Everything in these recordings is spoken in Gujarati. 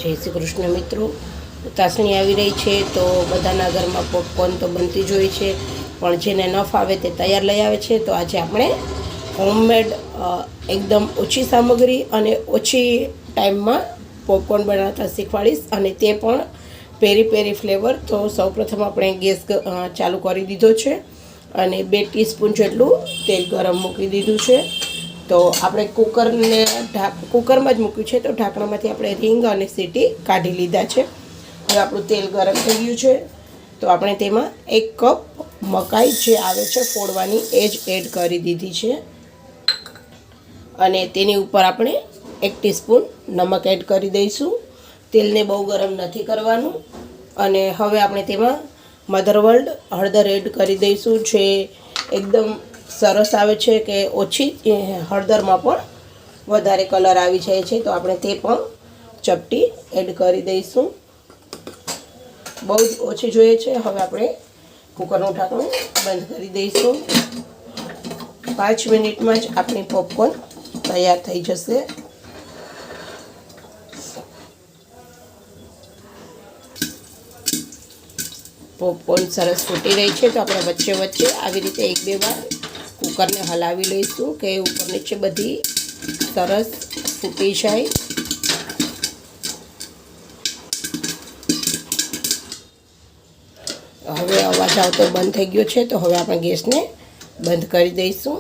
જય શ્રી કૃષ્ણ મિત્રો, ઉતાસણી આવી રહી છે તો બધાના ઘરમાં પોપકોર્ન તો બનતી જ હોય છે, પણ જેને ન ફાવે તે તૈયાર લઈ આવે છે. તો આજે આપણે હોમમેડ એકદમ ઓછી સામગ્રી અને ઓછી ટાઈમમાં પોપકોર્ન બનાવતા શીખવાડીશ, અને તે પણ પેરી પેરી ફ્લેવર. તો સૌપ્રથમ આપણે ગેસ ચાલુ કરી દીધો છે અને 2 ટીસ્પૂન જેટલું તેલ ગરમ મૂકી દીધું છે. તો આપણે કુકરમાં જ મૂક્યું છે, તો ઢાંકણામાંથી આપણે રીંગ અને સીટી કાઢી લીધા છે. હવે આપણું તેલ ગરમ થઈ ગયું છે, તો આપણે તેમાં 1 કપ મકાઈ જે આવે છે ફોડવાની એ જ એડ કરી દીધી છે, અને તેની ઉપર આપણે 1 ટીસ્પૂન નમક એડ કરી દઈશું. તેલને બહુ ગરમ નથી કરવાનું. અને હવે આપણે તેમાં મધરવર્લ્ડ હળદર એડ કરી દઈશું, જે એકદમ સરસ આવે છે, કે ઓછી હળદરમાં પણ વધારે કલર આવી જાય છે. તો આપણે તે પણ ચપટી એડ કરી દઈશું. બહુ જ ઓછી જોઈએ છે. હવે આપણે કુકરનું ઢાંકણું બંધ કરી દઈશું. 5 મિનિટમાં જ આપણી પોપકોર્ન તૈયાર થઈ જશે. પોપકોર્ન સરસ ફૂટી રહી છે, તો આપણે વચ્ચે વચ્ચે આવી રીતે 1-2 વાર કુકરને હલાવી લઈશું, કે ઉપર નીચે બધી સરસ ફૂટી જાય. હવે અવાજ આવતો બંધ થઈ ગયો છે, તો હવે આપણે ગેસને બંધ કરી દઈશું.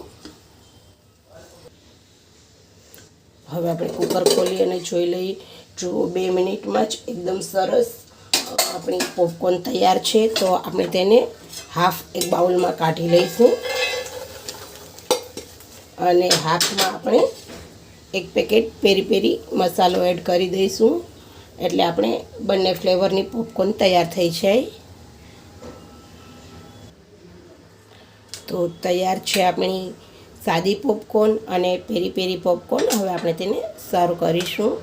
હવે આપણે કુકર ખોલી અને જોઈ લઈએ. જો 2 મિનિટમાં જ એકદમ સરસ આપણી પોપકોર્ન તૈયાર છે. તો આપણે તેને એક બાઉલમાં કાઢી લઈશું, અને હાફમાં આપણે 1 પેકેટ પેરી પેરી મસાલો એડ કરી દઈશું, એટલે આપણે બંને ફ્લેવરની પોપકોર્ન તૈયાર થઈ જાય. તો તૈયાર છે આપણી સાદી પોપકોર્ન અને પેરી પેરી પોપકોર્ન. હવે આપણે તેને સર્વ કરીશું.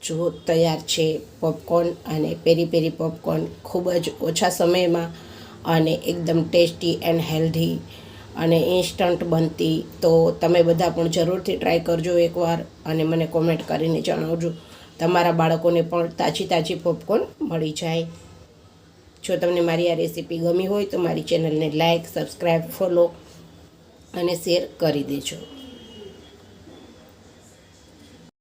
જો તૈયાર છે પોપકોર્ન અને પેરી પેરી પોપકોર્ન, ખૂબ જ ઓછા સમયમાં અને એકદમ ટેસ્ટી એન્ડ હેલ્ધી અને ઇન્સ્ટન્ટ બનતી. તો તમે બધા પણ જરૂરથી ટ્રાય કરજો એકવાર, અને મને કોમેન્ટ કરીને જણાવજો. તમારા બાળકોને પણ તાજી તાજી પોપકોર્ન મળી જાય. જો તમને મારી આ રેસીપી ગમી હોય તો મારી ચેનલને લાઈક, સબસ્ક્રાઈબ, ફોલો અને શેર કરી દેજો.